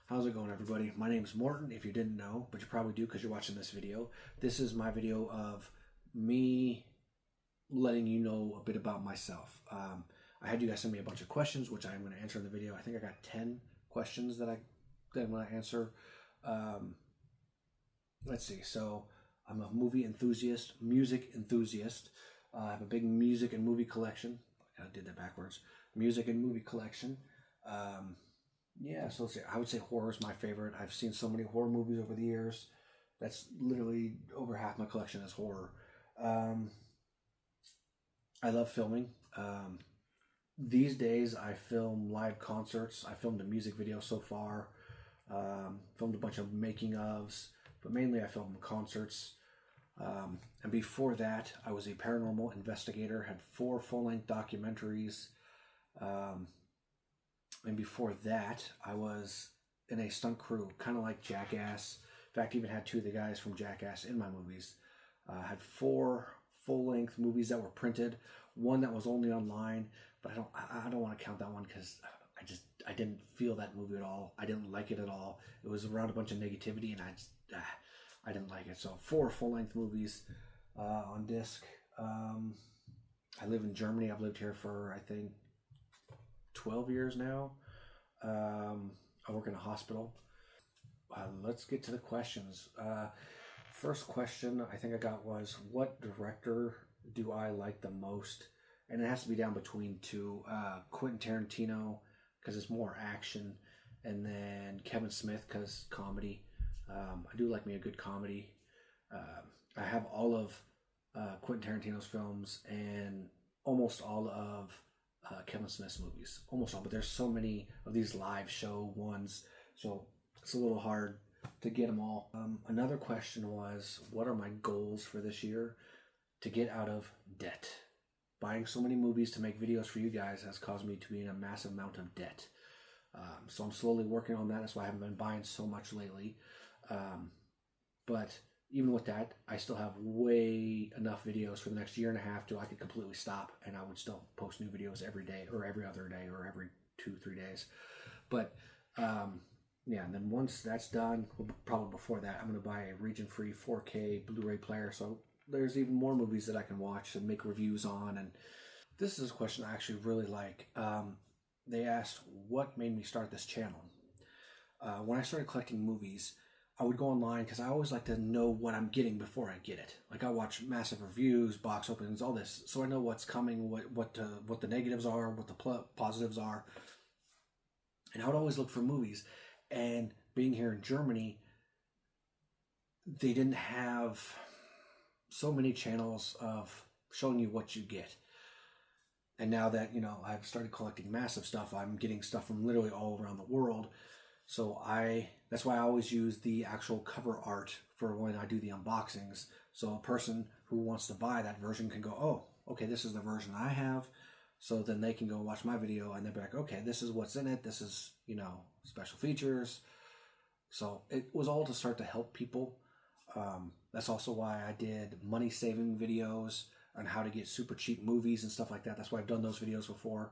How's it going, everybody? My name is Morton, if you didn't know, but you probably do because you're watching this video. This is my video of me letting you know a bit about myself. I had you guys send me a bunch of questions, which I'm going to answer in the video. I think I got 10 questions that I'm going to answer. Let's see. So I'm a movie enthusiast, music enthusiast. I have a big music and movie collection. I did that backwards. Music and movie collection. Yeah, so let's see. I would say horror is my favorite. I've seen so many horror movies over the years. That's literally over half my collection is horror. I love filming. These days I film live concerts. I filmed a music video so far. Filmed a bunch of making ofs, but mainly I filmed concerts. And before that, I was a paranormal investigator, had 4 full-length documentaries. And before that, I was in a stunt crew, kind of like Jackass. In fact, even had 2 of the guys from Jackass in my movies. Had 4 full-length movies that were printed. 1 that was only online, but I don't want to count that one because I didn't feel that movie at all. I didn't like it at all. It was around a bunch of negativity, and I didn't like it. So 4 full-length movies on disc. I live in Germany. I've lived here for, I think, 12 years now. I work in a hospital. Let's get to the questions. First question I think I got was, what director do I like the most? And it has to be down between 2. Quentin Tarantino, because it's more action, and then Kevin Smith, because comedy. I do like me a good comedy. I have all of Quentin Tarantino's films and almost all of Kevin Smith's movies. Almost all, but there's so many of these live show ones, so it's a little hard to get them all. Another question was, what are my goals for this year? To get out of debt. Buying so many movies to make videos for you guys has caused me to be in a massive amount of debt. So I'm slowly working on that. That's why I haven't been buying so much lately. But even with that, I still have way enough videos for the next year and a half till I could completely stop, and I would still post new videos every day or every other day or every 2-3 days. But yeah, and then once that's done, probably before that, I'm going to buy a region-free 4K Blu-ray player, so there's even more movies that I can watch and make reviews on. And this is a question I actually really like. They asked, what made me start this channel? When I started collecting movies, I would go online because I always like to know what I'm getting before I get it. Like, I watch massive reviews, box openings, all this, so I know what's coming, what the negatives are, what the positives are. And I would always look for movies. And being here in Germany, they didn't have so many channels of showing you what you get. And now that, I've started collecting massive stuff, I'm getting stuff from literally all around the world. So that's why I always use the actual cover art for when I do the unboxings. So a person who wants to buy that version can go, oh, okay, this is the version I have. So then they can go watch my video and they're like, okay, this is what's in it. This is, special features. So it was all to start to help people. That's also why I did money saving videos on how to get super cheap movies and stuff like that. That's why I've done those videos before.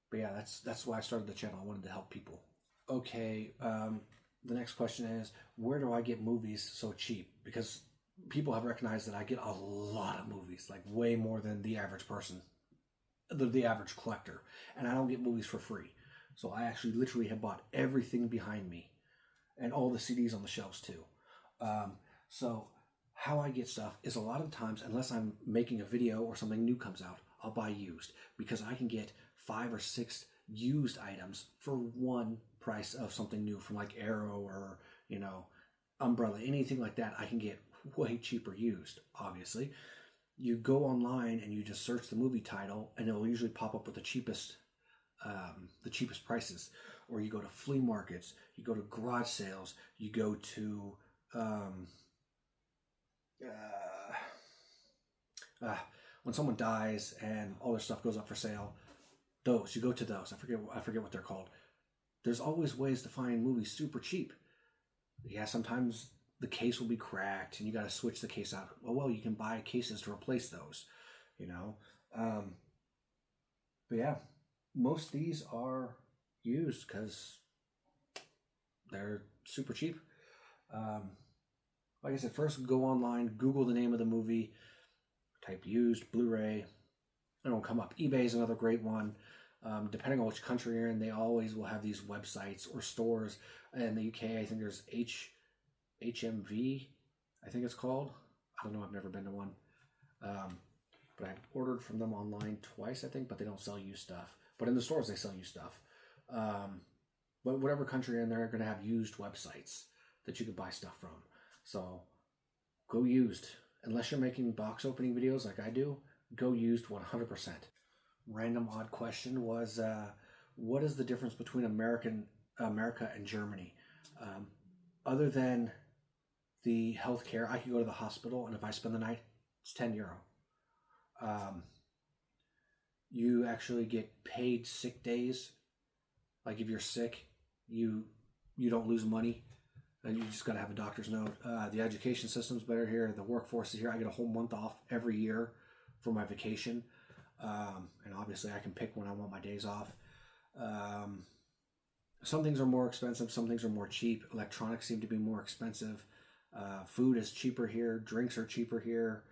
But yeah, that's why I started the channel. I wanted to help people. Okay, the next question is, where do I get movies so cheap? Because people have recognized that I get a lot of movies, like way more than the average person, the average collector. And I don't get movies for free. So I actually literally have bought everything behind me and all the CDs on the shelves too. So how I get stuff is a lot of times, unless I'm making a video or something new comes out, I'll buy used, because I can get 5 or 6 used items for one price of something new from like Arrow or, Umbrella, anything like that. I can get way cheaper used, obviously. You go online and you just search the movie title and it'll usually pop up with the cheapest prices. Or you go to flea markets, you go to garage sales, you go to when someone dies and all their stuff goes up for sale, you go to those. I forget what they're called. There's always ways to find movies super cheap. Yeah, sometimes the case will be cracked and you got to switch the case out. Well, you can buy cases to replace those, But yeah, most of these are used because they're super cheap. Like I said, first go online, Google the name of the movie, type used Blu-ray. It'll come up. eBay is another great one. Depending on which country you're in, they always will have these websites or stores. In the UK, I think there's HMV, I think it's called. I don't know, I've never been to one. But I've ordered from them online twice, I think, but they don't sell used stuff. But in the stores, they sell used stuff. But whatever country you're in, they're going to have used websites that you can buy stuff from. So go used. Unless you're making box opening videos like I do, go used 100%. Random odd question was, what is the difference between America and Germany? Other than the healthcare, I could go to the hospital, and if I spend the night, it's €10. You actually get paid sick days. Like if you're sick, you don't lose money. You just got to have a doctor's note. The education system's better here. The workforce is here. I get a whole month off every year for my vacation. And obviously I can pick when I want my days off. Some things are more expensive. Some things are more cheap. Electronics seem to be more expensive. Food is cheaper here. Drinks are cheaper here.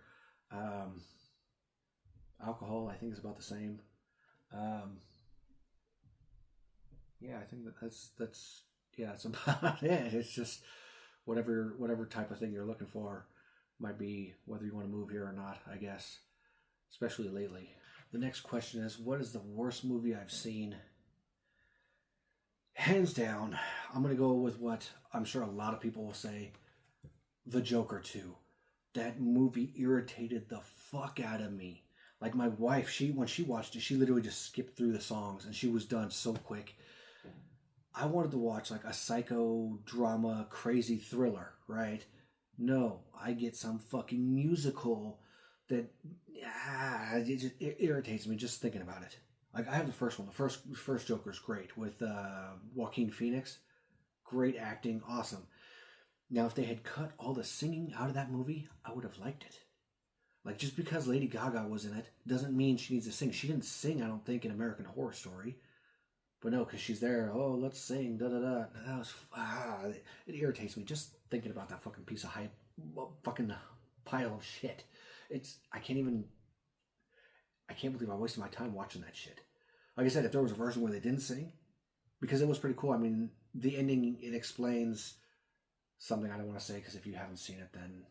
Alcohol, I think, is about the same. Yeah, I think that's about it. It's just whatever type of thing you're looking for might be whether you want to move here or not, I guess, especially lately. The next question is, what is the worst movie I've seen? Hands down, I'm going to go with what I'm sure a lot of people will say, The Joker 2. That movie irritated the fuck out of me. Like my wife, when she watched it, she literally just skipped through the songs and she was done so quick. I wanted to watch like a psycho drama, crazy thriller, right? No, I get some fucking musical that it irritates me just thinking about it. Like I have the first one. The first Joker's great with Joaquin Phoenix. Great acting, awesome. Now, if they had cut all the singing out of that movie, I would have liked it. Like, just because Lady Gaga was in it doesn't mean she needs to sing. She didn't sing, I don't think, in American Horror Story. But no, because she's there, oh, let's sing, da-da-da. That was, it irritates me just thinking about that fucking piece of fucking pile of shit. I can't believe I wasted my time watching that shit. Like I said, if there was a version where they didn't sing, because it was pretty cool. I mean, the ending, it explains something I don't want to say, because if you haven't seen it, then...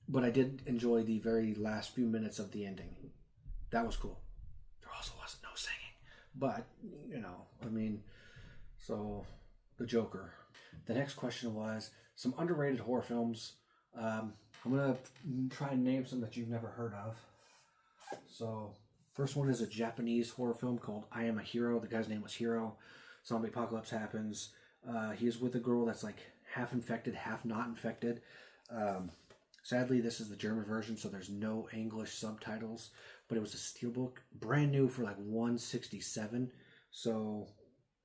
but I did enjoy the very last few minutes of the ending. That was cool. There also wasn't no singing. But, I mean, so, The Joker. The next question was some underrated horror films. I'm going to try and name some that you've never heard of. So, first one is a Japanese horror film called I Am a Hero. The guy's name was Hiro. Zombie apocalypse happens. He is with a girl that's like half infected, half not infected. Sadly, this is the German version, so there's no English subtitles. But it was a steelbook, brand new for like $167. So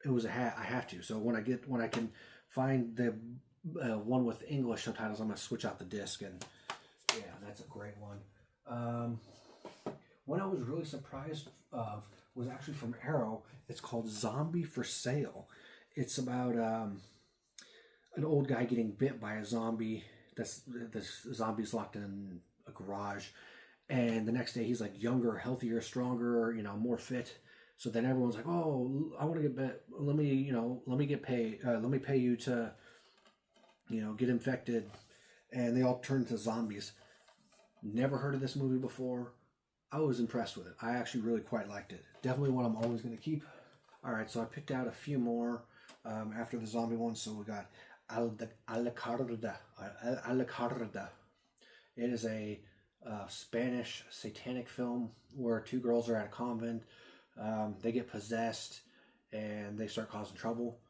it was I have to. So when I can find the one with English subtitles, I'm gonna switch out the disc, and yeah, that's a great one. One I was really surprised of was actually from Arrow. It's called Zombie for Sale. It's about an old guy getting bit by a zombie. This zombie's locked in a garage, and the next day he's like younger, healthier, stronger, more fit. So then everyone's like, "Oh, I want to get bit. Let me get paid. Let me pay you to, get infected." And they all turn into zombies. Never heard of this movie before. I was impressed with it. I actually really quite liked it. Definitely one I'm always going to keep. All right, so I picked out a few more after the zombie one. So we got Alacarda. It is a Spanish satanic film where two girls are at a convent. They get possessed and they start causing trouble.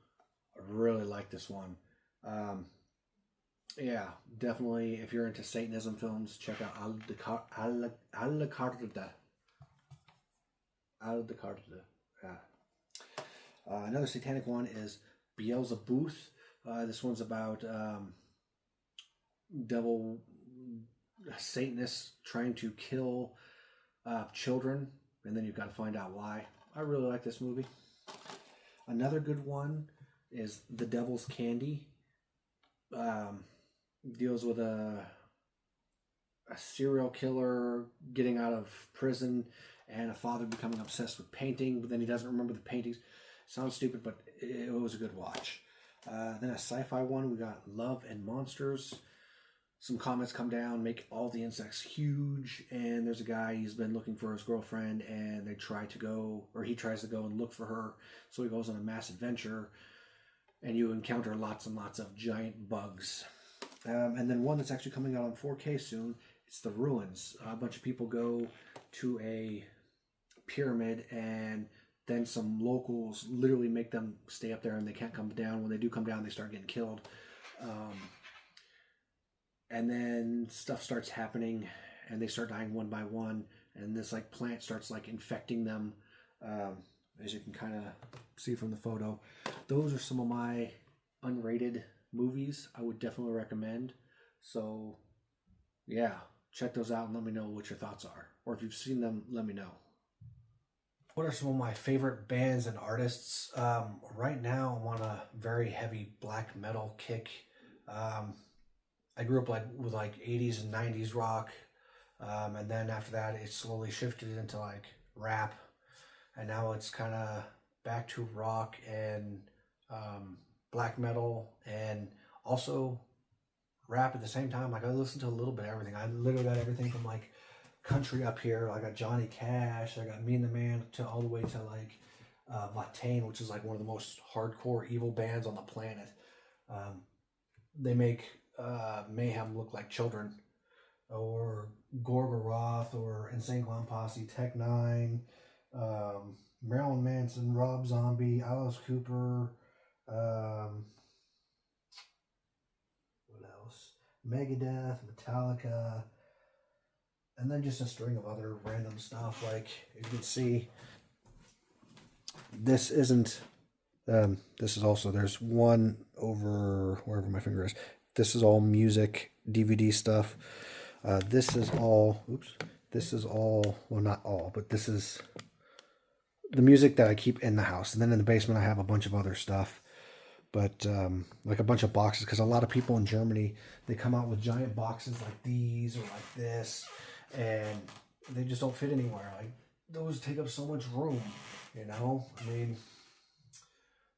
I really like this one. Yeah, definitely. If you're into Satanism films, check out Alacarda. Yeah. Another satanic one is Beelzebub. This one's about devil Satanists trying to kill children, and then you've got to find out why. I really like this movie. Another good one is The Devil's Candy. Deals with a serial killer getting out of prison and a father becoming obsessed with painting, but then he doesn't remember the paintings. Sounds stupid, but it was a good watch. Then a sci-fi one, we got Love and Monsters. Some comets come down, make all the insects huge, and there's a guy, he's been looking for his girlfriend, and he tries to go and look for her, so he goes on a mass adventure, and you encounter lots and lots of giant bugs. And then one that's actually coming out on 4K soon, it's The Ruins. A bunch of people go to a pyramid, and then some locals literally make them stay up there, and they can't come down. When they do come down, they start getting killed. And then stuff starts happening, and they start dying one by one, and this like plant starts like infecting them, as you can kind of see from the photo. Those are some of my unrated movies I would definitely recommend. So yeah, check those out and let me know what your thoughts are, or if you've seen them, let me know. What are some of my favorite bands and artists? Right now I'm on a very heavy black metal kick. I grew up with 80s and 90s rock, and then after that it slowly shifted into like rap, and now it's kind of back to rock and black metal, and also rap at the same time. Like I listen to a little bit of everything. I literally got everything from like country up here. I got Johnny Cash, I got Me and the Man, to all the way to like Vatane, which is like one of the most hardcore evil bands on the planet. They make Mayhem look like children, or Gorgoroth, or Insane Clown Posse, Tech Nine, Marilyn Manson, Rob Zombie, Alice Cooper, what else? Megadeth, Metallica, and then just a string of other random stuff. Like you can see, this isn't. This is also, there's one over wherever my finger is. This is all music, DVD stuff. This is all, well, not all, but this is the music that I keep in the house. And then in the basement, I have a bunch of other stuff. But like a bunch of boxes, because a lot of people in Germany, they come out with giant boxes like these or like this, and they just don't fit anywhere. Like those take up so much room, you know? I mean,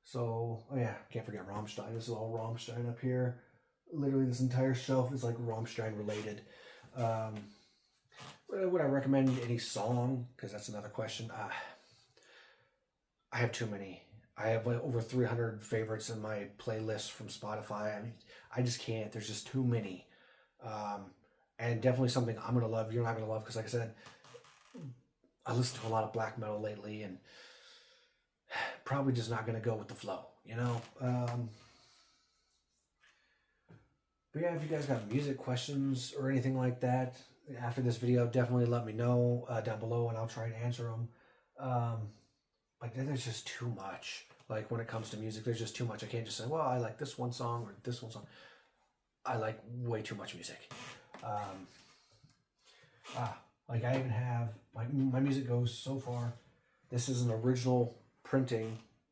so, oh yeah, can't forget Rammstein. This is all Rammstein up here. Literally this entire shelf is like Rammstein related. Would I recommend any song? Because that's another question. I have too many. I have like over 300 favorites in my playlist from Spotify. I mean, I just can't. There's just too many. And definitely something I'm going to love, you're not going to love. Because like I said, I listen to a lot of black metal lately, and probably just not going to go with the flow, you know? But yeah, if you guys got music questions or anything like that after this video, definitely let me know down below, and I'll try and answer them. Like there's just too much. Like when it comes to music, there's just too much. I can't just say, well, I like this one song or this one song. I like way too much music. Like I even have, my music goes so far. This is an original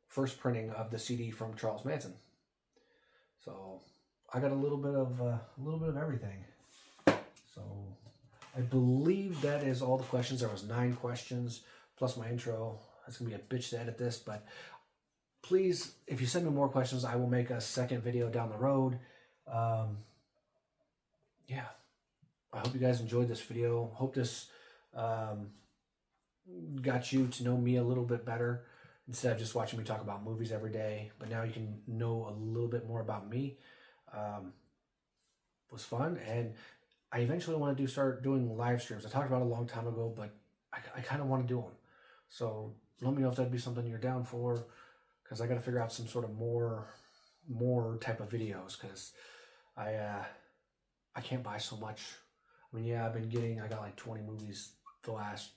first printing of the CD from Charles Manson. So I got a little bit of everything. So I believe that is all the questions. There was 9 questions plus my intro. It's gonna be a bitch to edit this, but please, if you send me more questions, I will make a second video down the road. Yeah, I hope you guys enjoyed this video. Hope this got you to know me a little bit better instead of just watching me talk about movies every day. But now you can know a little bit more about me. Was fun, and I eventually want to start doing live streams. I talked about it a long time ago, but I kind of want to do them. So let me know if that'd be something you're down for, because I got to figure out some sort of more type of videos, because I can't buy so much. I mean, yeah, I got like 20 movies the last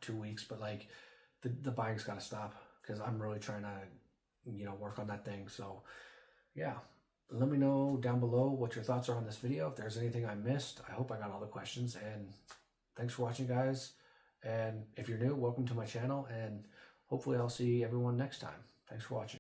2 weeks, but like the buying's got to stop, because I'm really trying to, you know, work on that thing. So yeah, let me know down below what your thoughts are on this video. If there's anything I missed, I hope I got all the questions, and thanks for watching, guys. And if you're new, welcome to my channel, and hopefully I'll see everyone next time. Thanks for watching.